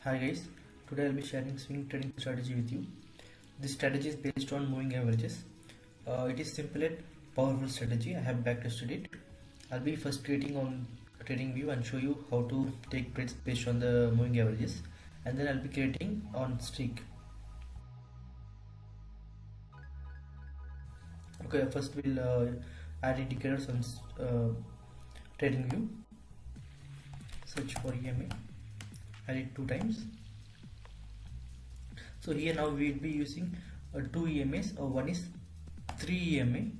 Hi guys, today I'll be sharing swing trading strategy with you. This strategy is based on moving averages. It is simple yet powerful strategy. I have backtested it. I'll be first creating on trading view and show you how to take trades based on the moving averages, and then I'll be creating on streak. Okay, first we'll add indicators on trading view. Search for EMA. Add it 2 times. So here now we will be using 2 EMAs. One is 3 EMA,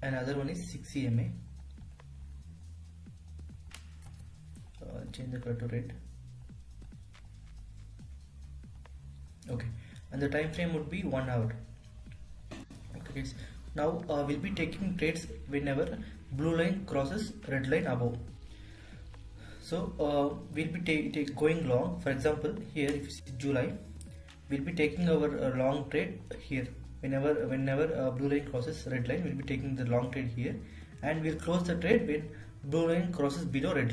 another one is 6 EMA. Change the color to red. Okay, and the time frame would be 1 hour. Okay guys, now we'll be taking trades whenever blue line crosses red line above. So we'll be going long. For example, here if you see July, we'll be taking our long trade here. Whenever blue line crosses red line, we'll be taking the long trade here, and we'll close the trade when blue line crosses below red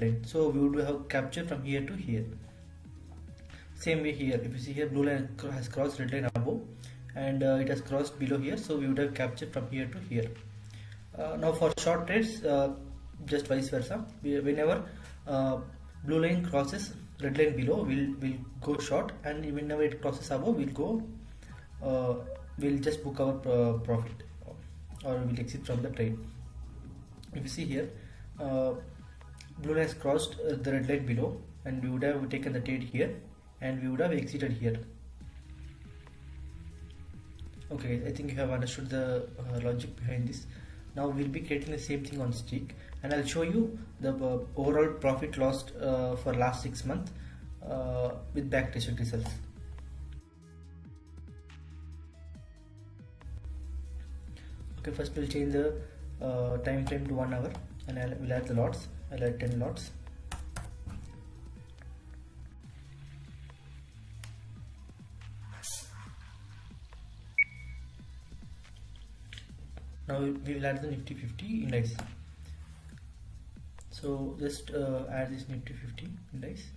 line. So we would have capture from here to here. Same way here, if you see here, blue line has crossed red line above, and it has crossed below here, so we would have captured from here to here. Now for short trades, just vice versa. Whenever blue line crosses red line below, we'll go short, and whenever it crosses above, we'll just book our profit, or we'll exit from the trade. If you see here, blue line has crossed the red line below, and we would have taken the trade here, and we would have exited here. Okay, I think you have understood the logic behind this. Now we'll be creating the same thing on streak, and I'll show you the overall profit lost for last 6 months with backtested results. Okay, first we'll change the time frame to 1 hour, and we'll add the lots. I'll add 10 lots. Now we will add the Nifty 50 index. So just add this Nifty 50 index,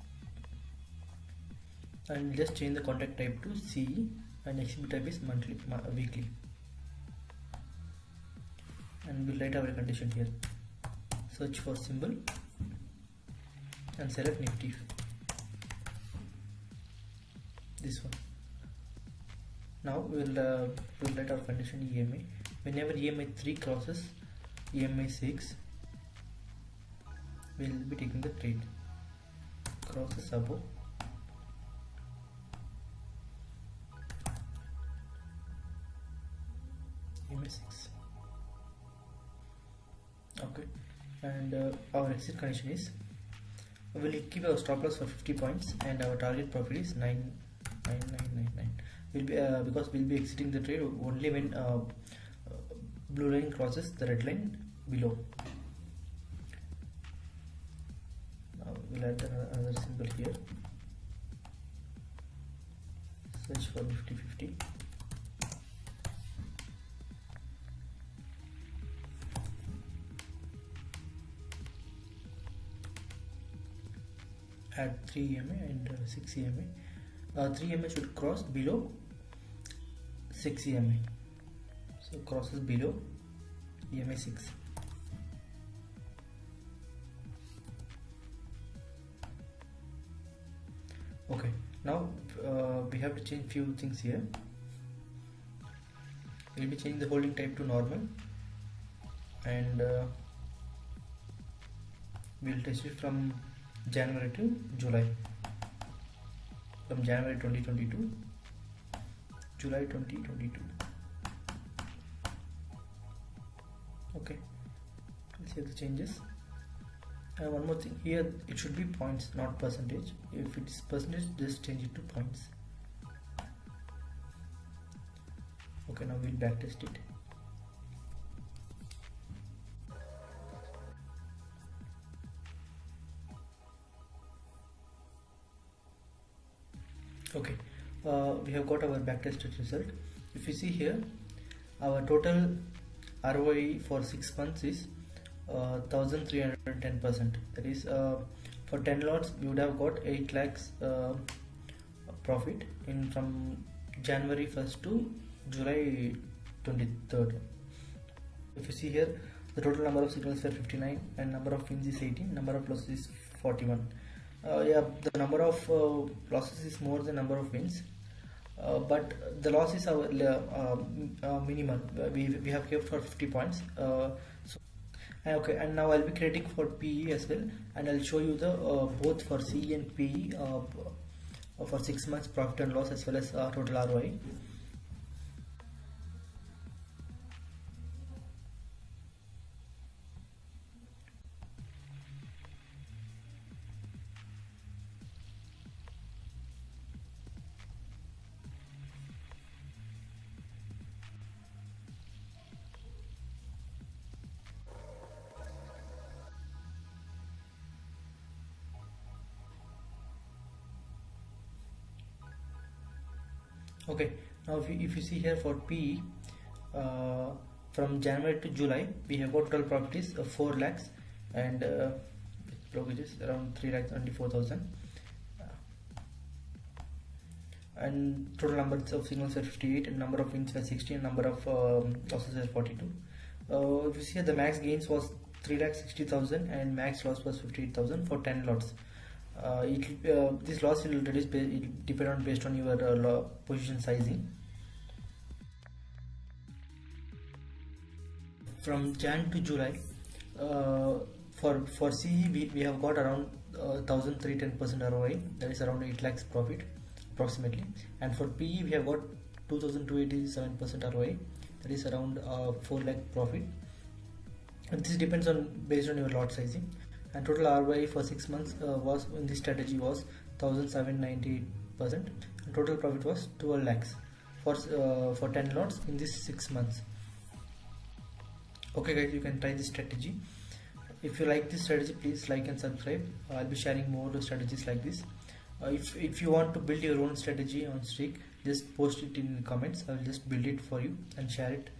and just change the contract type to CE, and exhibit type is weekly, and we'll write our condition here. Search for symbol and select Nifty, this one. Now we'll write our condition EMA. Whenever EMA 3 crosses EMA 6, we'll be taking the trade. Crosses above, EMA 6. Okay, and our exit condition is, we'll keep our stop loss for 50 points, and our target profit is 99999. Will be because we'll be exiting the trade only when blue line crosses the red line below. Now we'll add another symbol here. Search for Nifty 50. Add 3 EMA and 6 EMA. 3 EMA should cross below 6 EMA. So crosses below EMA 6. Okay, now we have to change few things here. We'll be changing the holding type to normal, and we'll test it from January to July. From January 2022, July 2022. Okay, let's see the changes. One more thing here, it should be points, not percentage. If it is percentage, just change it to points. Okay, now we'll backtest it. Okay, we have got our backtested result. If you see here, our total ROI for 6 months is 1310%. That is For 10 lots we would have got 8 lakhs profit in from January 1st to July 23rd. If you see here, the total number of signals were 59 and number of wins is 18, number of losses is 41. Yeah, the number of losses is more than number of wins, but the losses are minimal. We have kept for 50 points. Okay, and now I'll be creating for PE as well, and I'll show you the both for CE and PE for 6 months profit and loss as well as total ROI. Okay, now if you see here for PE, from January to July we have got total profit is 4 lakhs and brokerage is around 3 lakhs 24,000, and total numbers of signals are 58 and number of wins were 60 and number of losses are 42. If you see here, the max gains was 3 lakhs 60,000 and max loss was 58,000 for 10 lots. This loss will reduce depend on based on your position sizing. From Jan to July, for CE we have got around 1,310% ROI, that is around 8 lakhs profit approximately, and for PE we have got 2,287% ROI, that is around 4 lakh profit, and this depends on based on your lot sizing. And total ROI for 6 months was in this strategy was 1,798%, and total profit was 12 lakhs for 10 lots in this 6 months. Okay guys, you can try this strategy. If you like this strategy, please like and subscribe. I'll be sharing more strategies like this. If you want to build your own strategy on streak, just post it in comments. I will just build it for you and share it.